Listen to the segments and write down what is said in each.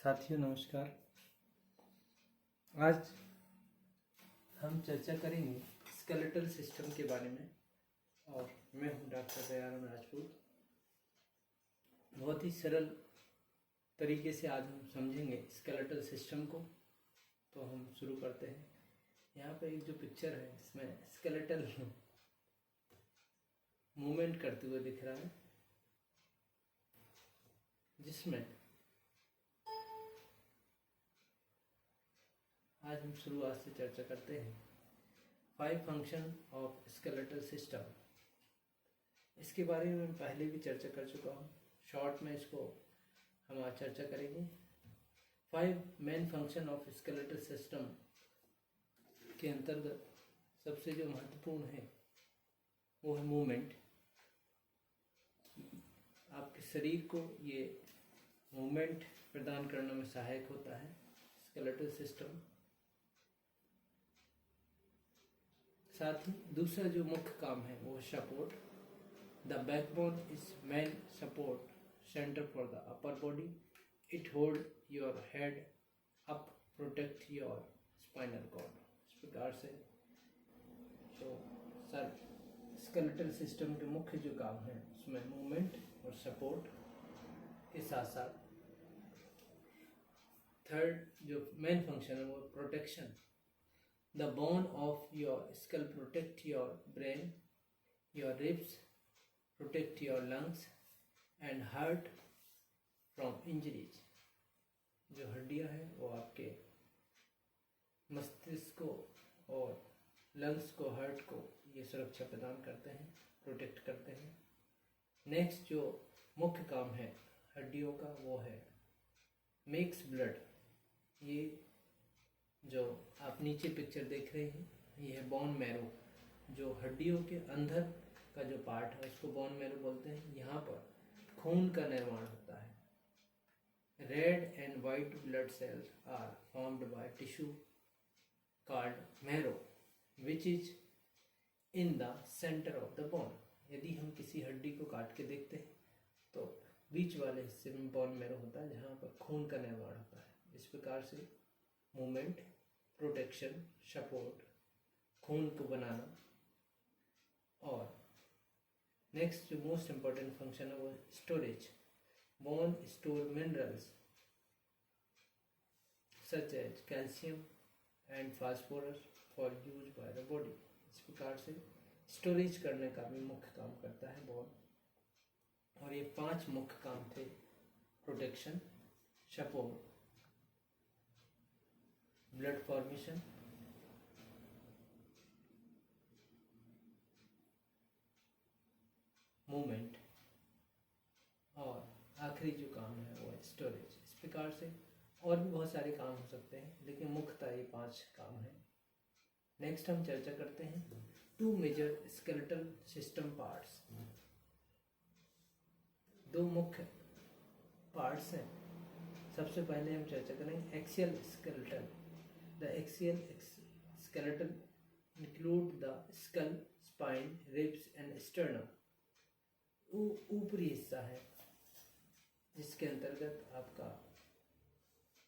साथियों नमस्कार। आज हम चर्चा करेंगे स्केलेटल सिस्टम के बारे में और मैं हूं डॉक्टर दयाराम राजपूत। बहुत ही सरल तरीके से आज हम समझेंगे स्केलेटल सिस्टम को। तो हम शुरू करते हैं। यहाँ पे एक जो पिक्चर है इसमें स्केलेटल मूवमेंट करते हुए दिख रहा है, जिसमें आज हम शुरुआत से चर्चा करते हैं 5 फंक्शन ऑफ स्केलेटल सिस्टम। इसके बारे में मैं पहले भी चर्चा कर चुका हूँ, शॉर्ट में इसको हम आज चर्चा करेंगे। 5 main function of skeletal system के अंतर्गत सबसे जो महत्वपूर्ण है वो है मूवमेंट। आपके शरीर को ये मूवमेंट प्रदान करने में सहायक होता है स्केलेटल सिस्टम। साथ ही दूसरा जो मुख्य काम है वो support. The backbone is main support center for the upper body. It hold your head up, protect your spinal cord. इस प्रकार से जो सर स्केलेटल सिस्टम के मुख्य जो काम है उसमें मूवमेंट और सपोर्ट के साथ साथ थर्ड जो मेन फंक्शन है वो protection. The bone of your skull protect your brain, your ribs protect your lungs and heart from injuries। जो हड्डियां हैं वो आपके मस्तिष्क को और लंग्स को, हार्ट को ये सुरक्षा प्रदान करते हैं, प्रोटेक्ट करते हैं। नेक्स्ट जो मुख्य काम है हड्डियों का वो है मेक्स ब्लड। ये जो आप नीचे पिक्चर देख रहे हैं ये है बोन मैरो। जो हड्डियों के अंदर का जो पार्ट है उसको बोन मैरो बोलते हैं। यहाँ पर खून का निर्माण होता है। Red and white blood cells are formed by tissue called marrow which is in the center of the bone. यदि हम किसी हड्डी को काट के देखते हैं तो बीच वाले हिस्से में बोन मैरो होता है जहाँ पर खून का निर्माण होता है। इस प्रकार से मूवमेंट, प्रोटेक्शन, सपोर्ट, खून को बनाना और नेक्स्ट जो मोस्ट इम्पॉर्टेंट फंक्शन है वो storage. Bone store minerals such as calcium and phosphorus for use by the body. इस प्रकार से स्टोरेज करने का भी मुख्य काम करता है बोन। और ये 5 मुख्य काम थे: protection, support, blood formation, movement और आखिरी जो काम है वो है स्टोरेज। इस प्रकार से और भी बहुत सारे काम हो सकते हैं, लेकिन मुख्यतः ये 5 काम है। नेक्स्ट हम चर्चा करते हैं 2 मेजर स्केलेटल सिस्टम पार्ट्स। 2 मुख्य पार्ट्स हैं। सबसे पहले हम चर्चा करेंगे axial skeletal. The axial skeleton include the skull, spine, ribs and sternum। ऊपरी हिस्सा है जिसके अंतर्गत आपका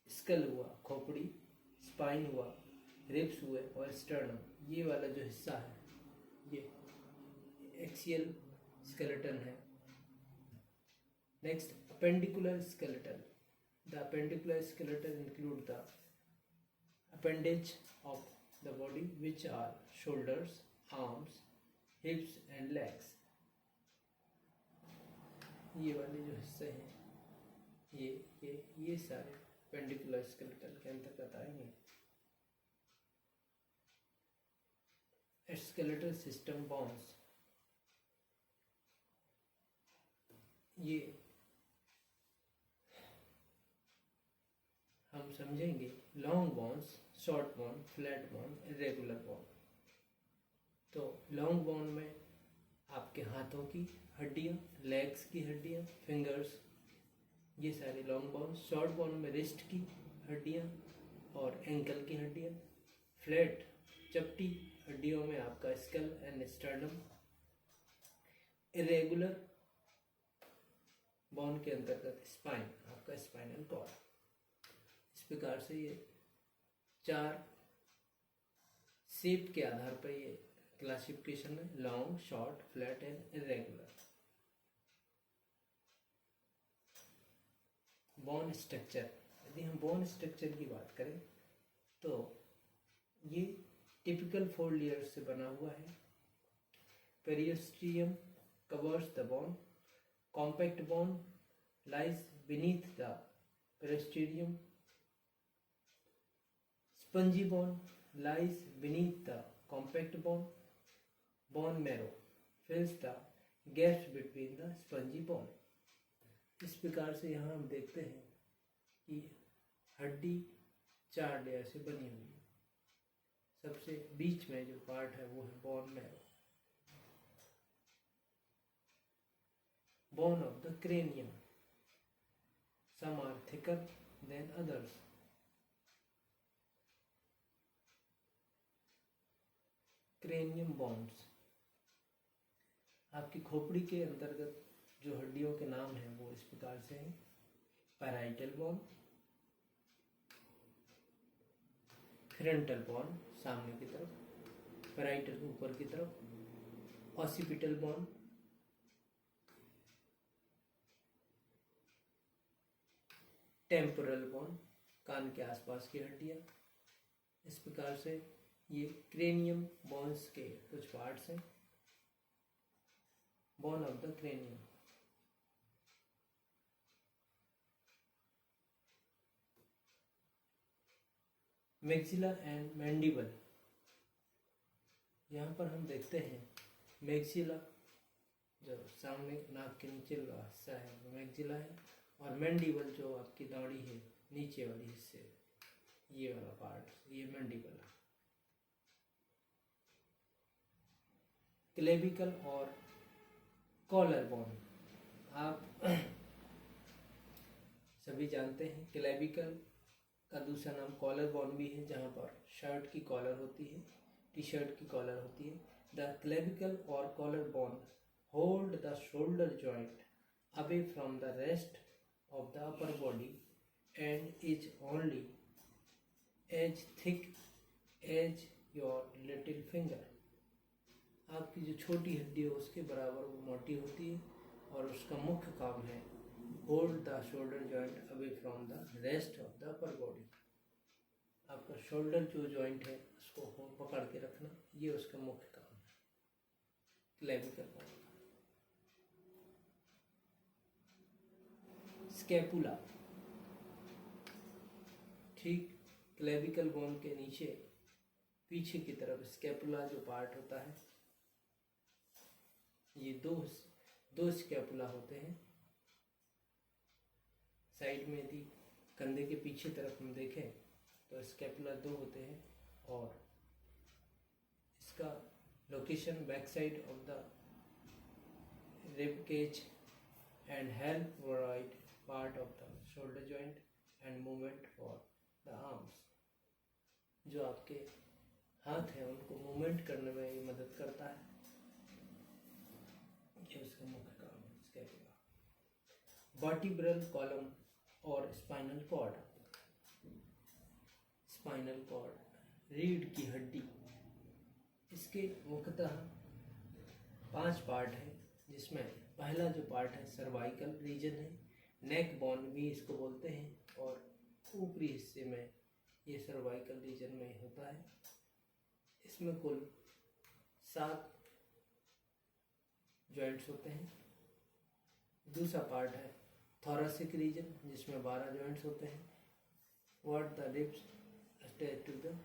स्कल हुआ, खोपड़ी, स्पाइन हुआ, रिब्स हुए और स्टर्नम। ये वाला जो हिस्सा है ये एक्सियल स्केलेटन है। Next appendicular skeleton. The appendicular skeleton include the appendage of the body which are shoulders, arms, hips and legs। ये वाले जो हिस्से हैं ये सारे अपेंडिकुलर स्केलेटल के अंतर्गत आएंगे। स्केलेटल सिस्टम बोन्स, ये हम समझेंगे long bones, short bone, flat bone, irregular bone. तो लॉन्ग बोन में आपके हाथों की हड्डियाँ, लेग्स की हड्डियाँ, फिंगर्स, ये सारे लॉन्ग बोन। शॉर्ट बोन में रिस्ट की हड्डियाँ और एंकल की हड्डियाँ। फ्लैट चपटी हड्डियों में आपका skull and sternum. Irregular bone के अंतर्गत स्पाइन, आपका स्पाइनल कॉर्ड। प्रकार से ये 4 शेप के आधार पर ये क्लासिफिकेशन है, long, short, flat and irregular. Bone structure, यदि हम बोन स्ट्रक्चर की बात करें तो ये टिपिकल 4 लेयर से बना हुआ है। Periosteum covers the bone, compact bone lies beneath the periosteum, spongy bone lies beneath the compact bone, bone marrow fills the gaps between the spongy bone। इस प्रकार से यहाँ हम देखते हैं कि हड्डी 4 लेयर से बनी हुई है। सबसे बीच में जो पार्ट है वो है bone marrow. Bone of the cranium, some are thicker than others। Cranium bones, आपकी खोपड़ी के अंतर्गत जो हड्डियों के नाम हैं वो इस प्रकार से हैं। पैराइटल बोन, फ्रंटल बोन सामने की तरफ, पैराइटल ऊपर की तरफ, ऑसिपिटल बोन, टेम्पोरल बोन कान के आसपास की हड्डियाँ। इस प्रकार से ये क्रेनियम बोन्स के कुछ पार्ट्स हैं। Bone of the cranium, maxilla and mandible. यहाँ पर हम देखते हैं मैक्सिला जो सामने नाक के नीचे वाला हिस्सा है वो मैक्सिला है, और मैंडिबल जो आपकी दाढ़ी है नीचे वाली हिस्से, ये वाला पार्ट ये मैंडिबल है। क्लेविकल और कॉलर बोन, आप सभी जानते हैं क्लेविकल का दूसरा नाम कॉलर बोन भी है, जहाँ पर शर्ट की कॉलर होती है, टी शर्ट की कॉलर होती है। द क्लेविकल और collar bone hold the shoulder joint away from the rest of the upper body and is only as thick as your little finger. आपकी जो छोटी हड्डी है उसके बराबर वो मोटी होती है, और उसका मुख्य काम है hold the shoulder joint away from the rest of the upper body. आपका शोल्डर जो जॉइंट है उसको पकड़ के रखना, ये उसका मुख्य काम है क्लेविकल बोन का। स्कैपुला, ठीक क्लेविकल बोन के नीचे पीछे की तरफ स्कैपुला जो पार्ट होता है, ये दो स्कैपुला होते हैं। साइड में यदि कंधे के पीछे तरफ हम देखें तो स्कैपुला 2 होते हैं, और इसका location back side of the rib cage and help provide part of the shoulder joint and movement for the arms. जो आपके हाथ हैं उनको मूवमेंट करने में ये मदद करता है, ये उसका मुख्य काम है स्कैपुला। वर्टिब्रल कॉलम और स्पाइनल कॉर्ड, स्पाइनल कॉर्ड रीढ़ की हड्डी, इसके मुख्यतः 5 पार्ट हैं, जिसमें पहला जो पार्ट है सर्वाइकल रीजन है, नेक बोन भी इसको बोलते हैं, और ऊपरी हिस्से में ये सर्वाइकल रीजन में होता है। इसमें कुल 7 जॉइंट्स होते हैं। दूसरा पार्ट है थोरेसिक रीजन, जिसमें 12 जॉइंट्स होते हैं। What the ribs attach to the,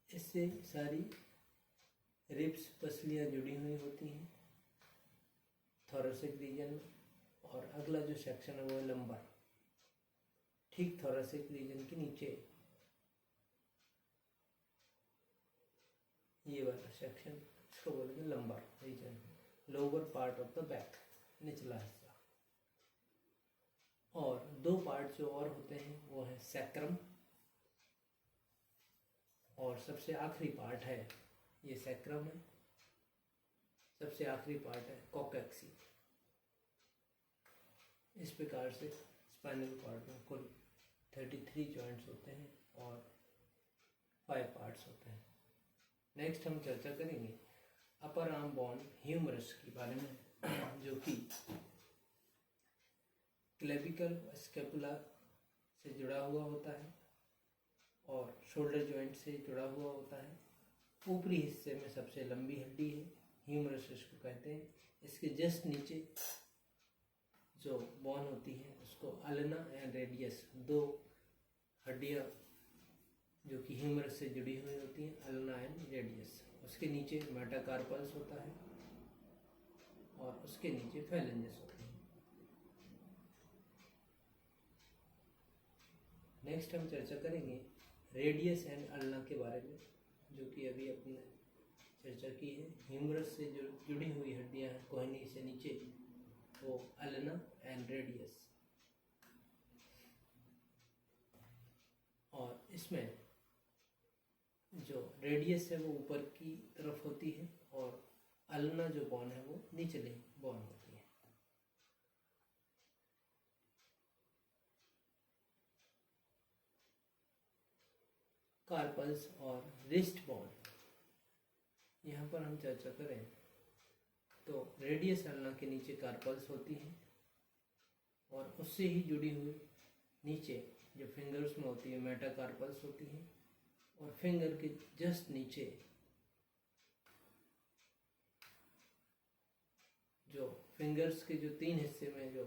इससे सारी रिब्स पसलियाँ जुड़ी हुई होती हैं थोरेसिक रीजन में। और अगला जो सेक्शन है वो है लंबर, ठीक थोरेसिक रीजन के नीचे ये वाला सेक्शन, इसको बोलेंगे lumbar region, lower part of the back, निचला हिस्सा। और 2 पार्ट जो और होते हैं वो है सैक्रम, और सबसे आखिरी पार्ट है ये सैक्रम है, सबसे आखिरी पार्ट है कोक्सेक्सी। इस प्रकार से स्पाइनल कॉर्ड में कुल 33 जॉइंट्स होते हैं और 5 पार्ट्स होते हैं। नेक्स्ट हम चर्चा करेंगे अपर आर्म बोन ह्यूमरस के बारे में, जो कि क्लेविकल स्कैपुला से जुड़ा हुआ होता है और शोल्डर जॉइंट से जुड़ा हुआ होता है। ऊपरी हिस्से में सबसे लंबी हड्डी है, ह्यूमरस इसको कहते हैं। इसके जस्ट नीचे जो बोन होती है उसको अल्ना एंड रेडियस, दो हड्डियाँ जो कि ह्यूमरस से जुड़ी हुई होती हैं, अल्ना एंड रेडियस। उसके नीचे मेटाकार्पल्स होता है और उसके नीचे फेलेंजेस होते हैं। नेक्स्ट हम चर्चा करेंगे रेडियस एंड अल्ना के बारे में, जो कि अभी अपने चर्चा की है। ह्यूमरस से जो जुड़ी हुई हड्डियां हैं कोहनी से नीचे, वो अल्ना एंड रेडियस। और इसमें जो रेडियस है वो ऊपर की तरफ होती है और अल्ना जो बोन है वो निचले बोन होती है। कार्पल्स और रिस्ट बोन, यहाँ पर हम चर्चा करें तो रेडियस अल्ना के नीचे कार्पल्स होती हैं और उससे ही जुड़ी हुई नीचे जो फिंगर्स में होती है मेटाकार्पल्स होती हैं और फिंगर के जस्ट नीचे जो फिंगर्स के जो 3 हिस्से में जो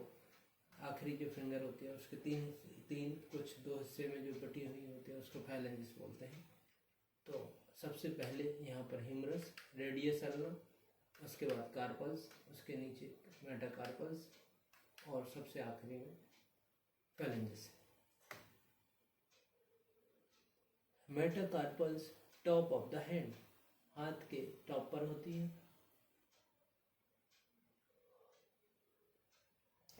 आखिरी जो फिंगर होती है उसके तीन कुछ 2 हिस्से में जो बटी हुई होती है उसको फाइलेंजिस बोलते हैं। तो सबसे पहले यहाँ पर ह्यूमरस, रेडियस अल्ना, उसके बाद कार्पल्स, उसके नीचे मेटाकार्पल्स और सबसे आखिरी में phalanges. Metacarpals top of the hand, हाथ के टॉप पर होती है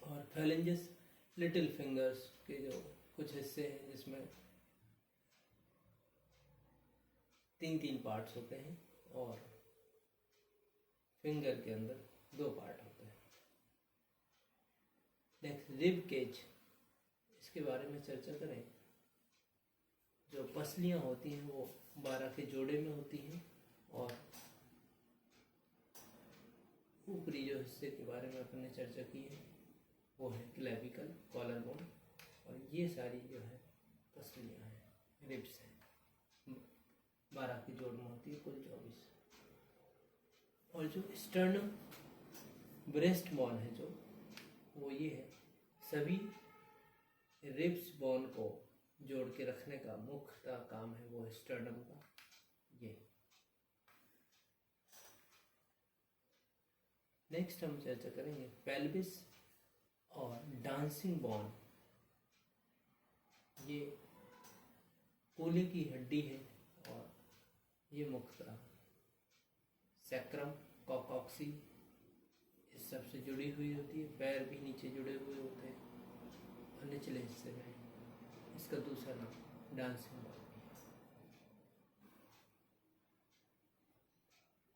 और फेलेंजिस लिटिल फिंगर्स के जो कुछ हिस्से हैं जिसमें 3 पार्ट्स होते हैं और फिंगर के अंदर 2 पार्ट होते हैं। नेक्स्ट रिब केज, इसके बारे में चर्चा करें। जो पसलियां होती हैं वो 12 के जोड़े में होती हैं और ऊपरी जो हिस्से के बारे में अपन ने चर्चा की है वो है क्लेविकल, कॉलर बोन, और ये सारी जो है पसलियां हैं, रिब्स हैं, 12 की जोड़ में होती है, कुल 24। और जो स्टर्नम ब्रेस्ट बोन है जो, वो ये है, सभी रिब्स बोन को जोड़ के रखने का मुख्य काम है वो स्टर्नम का। ये नेक्स्ट हम चर्चा करेंगे पेल्विस और डांसिंग बोन। ये कूल्हे की हड्डी है और ये मुख्यतः सैक्रम, कॉकॉक्सी इस सब से जुड़ी हुई होती है। पैर भी नीचे जुड़े हुए होते हैं और निचले हिस्से में इसका दूसरा नाम डांसिंग बोन है।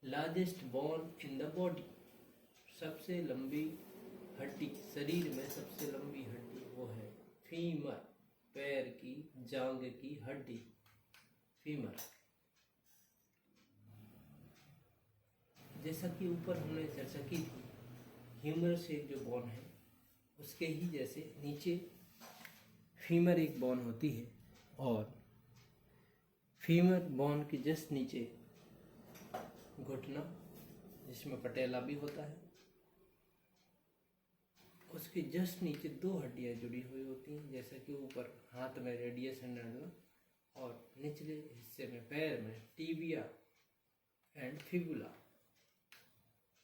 Largest bone in the body, सबसे लंबी हड्डी, शरीर में सबसे लंबी हड्डी वो है फीमर, पैर की जांग की हड्डी, फीमर। जैसा कि ऊपर हमने चर्चा की थी, ह्यूमरस एक जो बोन है उसके ही जैसे नीचे फीमर एक बोन होती है और फीमर बोन के जस्ट नीचे घुटना, जिसमें पटेला भी होता है, उसके जस्ट नीचे 2 हड्डियां जुड़ी हुई होती हैं, जैसे कि ऊपर हाथ में रेडियस एंड अल्ना और निचले हिस्से में पैर में टीबिया एंड फिबुला।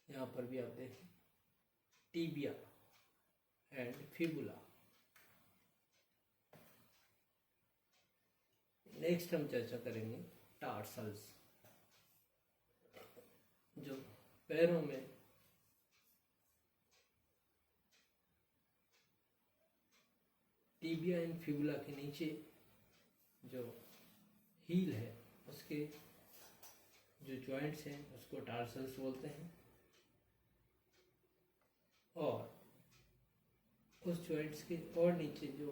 यहाँ पर भी आप देखें टीबिया एंड फिबुला। नेक्स्ट हम चर्चा करेंगे टार्सल्स, जो पैरों में टीबिया एंड फिबुला के नीचे जो हील है उसके जो जॉइंट्स हैं उसको टार्सल्स बोलते हैं और उस जॉइंट्स के और नीचे जो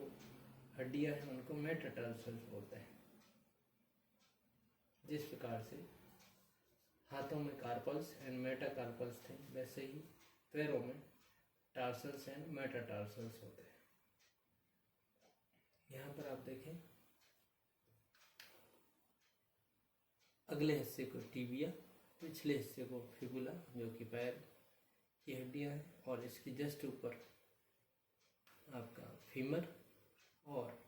हड्डियां हैं उनको मेटाटार्सल्स बोलते हैं। जिस प्रकार से हाथों में कार्पल्स एंड मेटाकार्पल्स थे, वैसे ही पैरों में टार्सल्स एंड मेटाटार्सल्स होते हैं। यहाँ पर आप देखें, अगले हिस्से को टिबिया, पिछले हिस्से को फिबुला जो कि पैर की हड्डियाँ हैं, और इसके जस्ट ऊपर आपका फीमर, और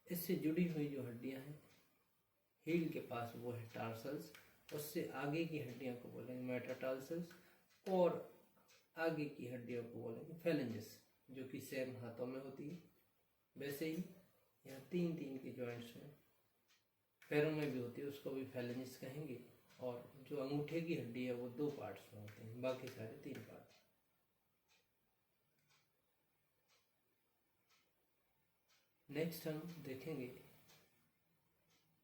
इससे जुड़ी हुई जो हड्डियाँ हैं हील के पास वो है टार्सल्स। उससे आगे की हड्डियों को बोलेंगे मेटाटार्सल्स, और आगे की हड्डियों को बोलेंगे फेलेंजेस, जो कि सेम हाथों में होती है। वैसे ही यहाँ तीन तीन के जॉइंट्स में पैरों में भी होती है, उसको भी फेलेंजेस कहेंगे। और जो अंगूठे की हड्डी है वो 2 पार्ट्स में होते हैं, बाकी सारे 3 पार्ट। नेक्स्ट हम देखेंगे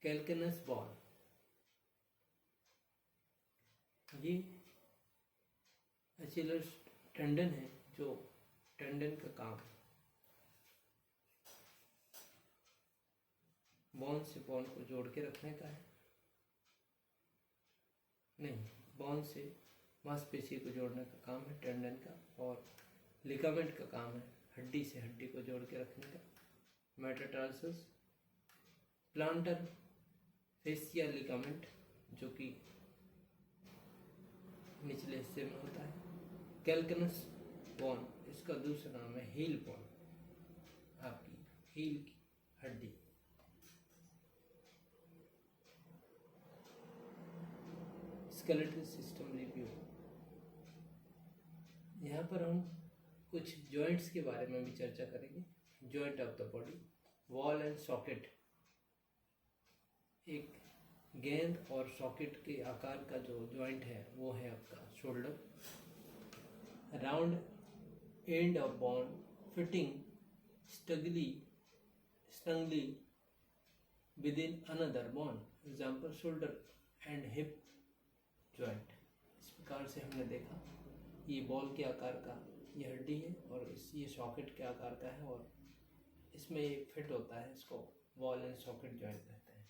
कैल्केनस बॉन। ये अचिलस टेंडन है, जो टेंडन का काम बॉन से बॉन को जोड़ के रखने का है, नहीं, बॉन से मांसपेशी को जोड़ने का काम है टेंडन का, और लिगामेंट का काम है हड्डी से हड्डी को जोड़ के रखने का, मेटाटार्सल्स। प्लांटर फेसिया लिगामेंट जो कि निचले हिस्से में होता है। कैल्केनस बॉन, इसका दूसरा नाम है हील बॉन, आपकी हील की हड्डी। Skeletal system review. यहाँ पर हम कुछ जॉइंट्स के बारे में भी चर्चा करेंगे। Joint of the body, wall and socket. एक गेंद और सॉकेट के आकार का जो जॉइंट है वो है आपका shoulder. Round end of bone fitting स्ट्रंगली with in another bone, example shoulder and hip joint. इस प्रकार से हमने देखा ये बॉल के आकार का ये हड्डी है, और ये सॉकेट के आकार का है, और इसमें ये फिट होता है, इसको वॉल एंड सॉकेट जॉइंट कहते हैं।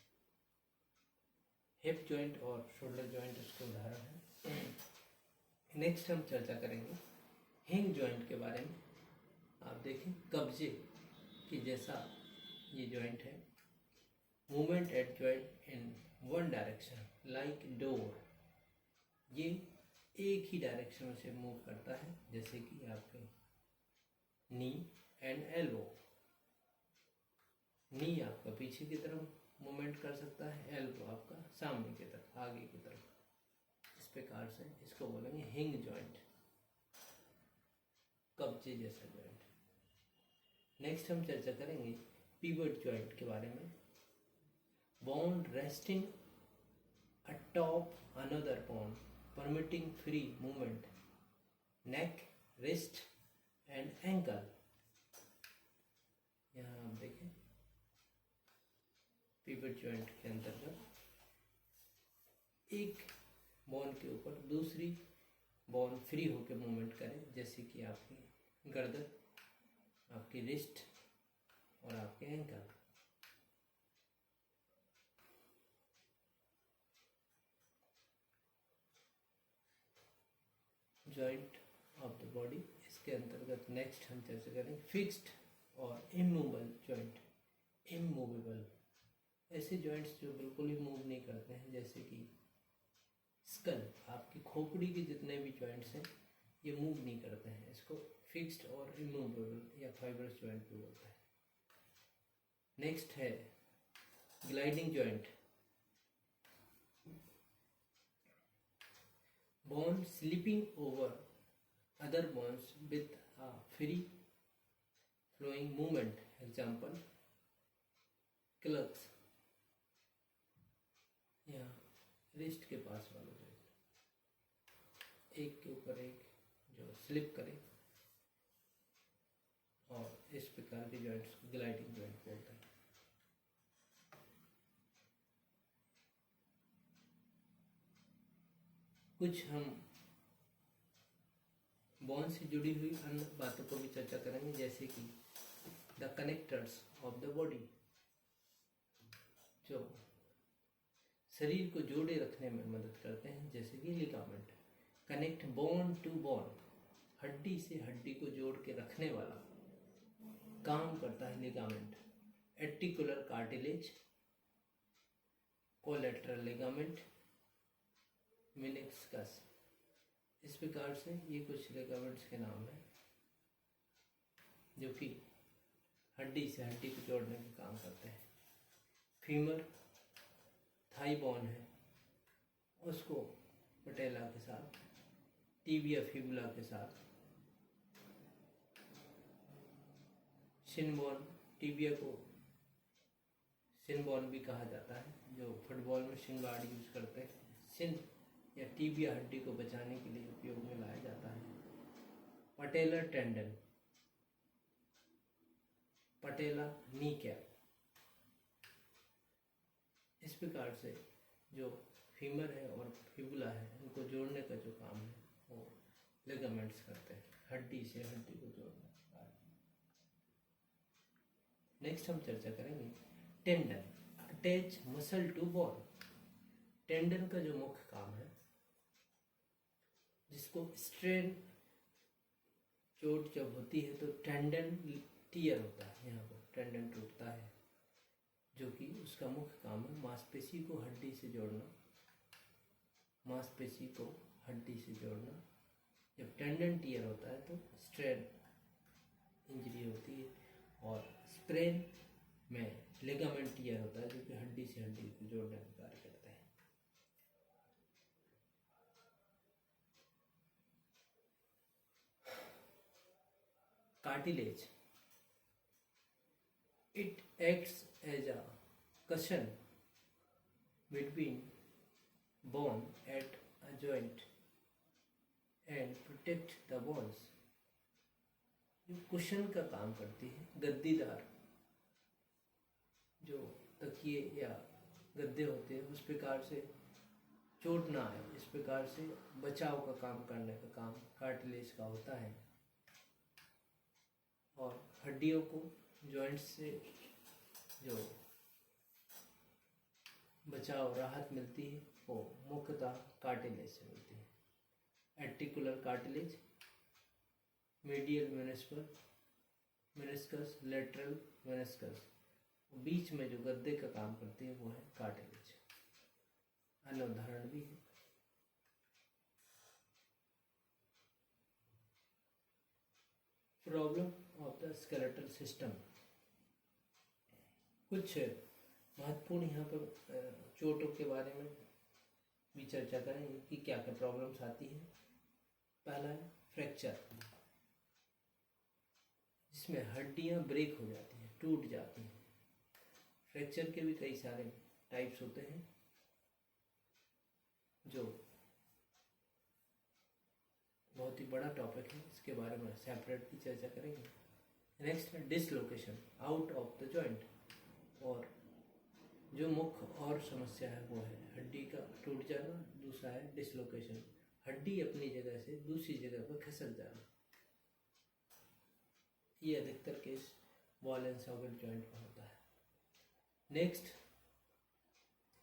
हिप जॉइंट और शोल्डर जॉइंट इसके उदाहरण है। नेक्स्ट हम चर्चा करेंगे हिंग जॉइंट के बारे में। आप देखें कब्जे की जैसा ये जॉइंट है। Movement at joint in one direction like door, ये एक ही डायरेक्शन से मूव करता है, जैसे कि आपके नी एंड एल्बो। नी आपका पीछे की तरफ मूवमेंट कर सकता है, एल्बो आपका सामने की तरफ, आगे की तरफ। इस प्रकार से इसको बोलेंगे हिंग जॉइंट, कब्जे जैसा जॉइंट। नेक्स्ट हम चर्चा करेंगे पिवट जॉइंट के बारे में। Bone resting atop another bone permitting free movement, neck, wrist and ankle। यहाँ आप देखें पिवट जॉइंट के अंतर्गत एक बोन के ऊपर दूसरी बोन फ्री होकर मूवमेंट करे, जैसे कि आपकी गर्दन, आपकी रिस्ट और आपके ankle. Joint of the body, इसके अंतर्गत नेक्स्ट हम चर्चा करेंगे फिक्स्ड और इमूवेबल जॉइंट। इमूवेबल ऐसे जॉइंट्स जो बिल्कुल ही मूव नहीं करते हैं, जैसे कि स्कल, आपकी खोपड़ी के जितने भी जॉइंट्स हैं ये मूव नहीं करते हैं, इसको फिक्स्ड और इमूवेबल या फाइब्रस जॉइंट भी बोलते हैं। नेक्स्ट है gliding joint. Bone slipping over other bones with a free flowing movement, example clucks। यहाँ रिस्ट के पास वाला जॉइंट, एक के ऊपर एक जो स्लिप करे, और इस प्रकार के जॉइंट्स को ग्लाइडिंग जॉइंट बोलते हैं। कुछ हम बोन से जुड़ी हुई अन्य बातों को भी चर्चा करेंगे, जैसे कि the connectors of the body, जो शरीर को जोड़े रखने में मदद करते हैं, जैसे कि ligament. Connect bone to bone, हड्डी से हड्डी को जोड़ के रखने वाला काम करता है ligament. Articular cartilage, collateral ligament, meniscus. इस प्रकार से ये कुछ लिगामेंट्स के नाम हैं जो कि हड्डी से हड्डी को जोड़ने का काम करते हैं। फीमर थाई बोन है, उसको पटेला के साथ, टिबिया फिबुला के साथ, शिन बोन, टिबिया को शिन बोन भी कहा जाता है, जो फुटबॉल में शिन गार्ड यूज करते हैं। शिन या टिबिया हड्डी को बचाने के लिए उपयोग में लाया जाता है। पटेलर टेंडन, पटेला नी कैप। इस प्रकार से जो फीमर है और फिबुला है, उनको जोड़ने का जो काम है वो लिगामेंट्स करते हैं, हड्डी से हड्डी को जोड़ने का कार्य। नेक्स्ट हम चर्चा करेंगे tendon, attach muscle to bone. Tendon का जो मुख्य काम है, जिसको स्ट्रेन चोट जब होती है तो टेंडन टियर होता है, यहाँ पर टेंडन टूटता है, जो कि उसका मुख्य काम है मांसपेशी को हड्डी से जोड़ना, मांसपेशी को हड्डी से जोड़ना। जब टेंडन टियर होता है तो स्ट्रेन इंजरी होती है, और स्प्रेन में लिगामेंट टियर होता है, जो कि हड्डी से हड्डी को जोड़ने का कार्य करता है। Cartilage, it acts as a cushion between bone at a joint and protect the bones। जो कुशन का काम करती है, गद्दीदार जो तकिए या गद्दे होते हैं, उस प्रकार से चोट ना आए, इस प्रकार से बचाव का काम करने का काम कार्टिलेज का होता है। और हड्डियों को जॉइंट्स से जो बचाव राहत मिलती है वो मुख्यतः कार्टिलेज से मिलती है। Articular cartilage, medial meniscus, lateral meniscus, बीच में जो गद्दे का काम करती है वो है कार्टिलेज। अन्य उदाहरण भी है। Problem of the skeletal system, कुछ महत्वपूर्ण यहाँ पर चोटों के बारे में भी चर्चा करेंगे कि क्या क्या प्रॉब्लम्स आती है। पहला है फ्रैक्चर, जिसमें हड्डियाँ ब्रेक हो जाती हैं, टूट जाती हैं। फ्रैक्चर के भी कई सारे टाइप्स होते हैं, जो बहुत ही बड़ा टॉपिक है, इसके बारे में सेपरेटली चर्चा करेंगे। नेक्स्ट है dislocation, out of the joint. और जो मुख्य और समस्या है वो है हड्डी का टूट जाना, दूसरा है डिसलोकेशन, हड्डी अपनी जगह से दूसरी जगह पर खिसक जाना। ये अधिकतर case ball and socket joint में होता है। नेक्स्ट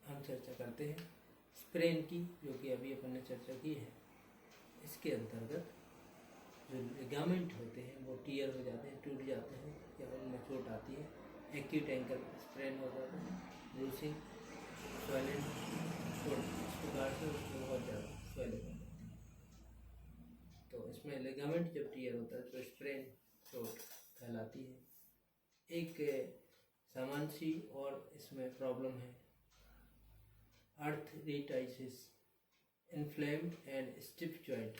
हम चर्चा करते हैं स्प्रेन की, जो कि अभी अपन ने चर्चा की है। इसके अंतर्गत जो लिगामेंट होते हैं वो टियर हो जाते हैं, टूट जाते हैं या उनमें चोट आती है। एक्यूट एंकल स्प्रेन हो जाता है, लूसिंग, स्वेलिंग, इस प्रकार से उसमें बहुत ज़्यादा स्वेलिंग हो जाती है। तो इसमें लिगामेंट जब टियर होता है तो स्प्रेन चोट कहलाती है। एक सामान्य सी और इसमें प्रॉब्लम है arthritis, inflamed and stiff joint.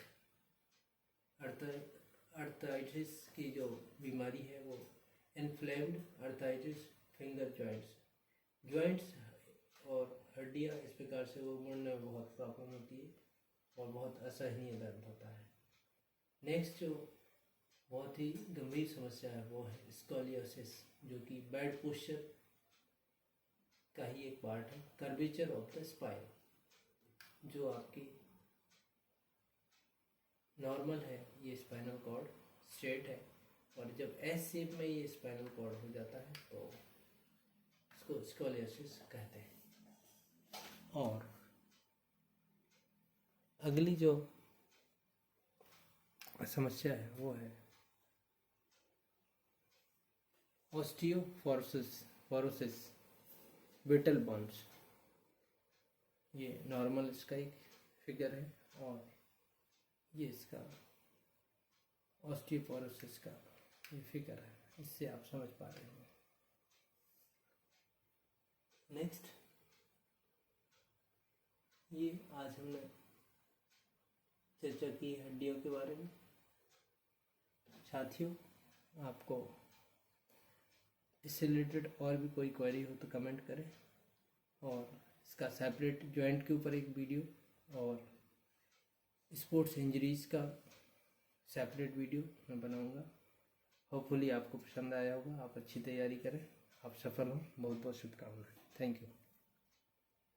Arthritis की जो बीमारी है वो इन्फ्लेम्ड आर्थराइटिस फिंगर जॉइंट्स और हड्डियाँ, इस प्रकार से वो मुड़ने में बहुत प्रॉब्लम होती है और बहुत असहनीय दर्द होता है। नेक्स्ट जो बहुत ही गंभीर समस्या है वो है स्कोलियोसिस, जो कि बैड पोस्चर का ही एक पार्ट है। कर्वेचर ऑफ द स्पाइन, जो आपकी नॉर्मल है, ये स्पाइनल कॉर्ड स्ट्रेट है, और जब एस शेप में ये स्पाइनल कॉर्ड हो जाता है तो इसको स्कोलियोसिस कहते हैं। और अगली जो समस्या है वो है ऑस्टियोपोरोसिस ब्रिटल बोन्स। ये नॉर्मल इसका एक फिगर है और ये इसका ऑस्टियोपोरोसिस का ये फिगर है, इससे आप समझ पा रहे होंगे। नेक्स्ट, ये आज हमने चर्चा की हड्डियों के बारे में। साथियों, आपको इससे रिलेटेड और भी कोई क्वेरी हो तो कमेंट करें, और इसका सेपरेट जॉइंट के ऊपर एक वीडियो और स्पोर्ट्स इंजरीज का सेपरेट वीडियो मैं बनाऊंगा। होपफुली आपको पसंद आया होगा। आप अच्छी तैयारी करें, आप सफल हों। बहुत बहुत शुभकामनाएं। Thank you.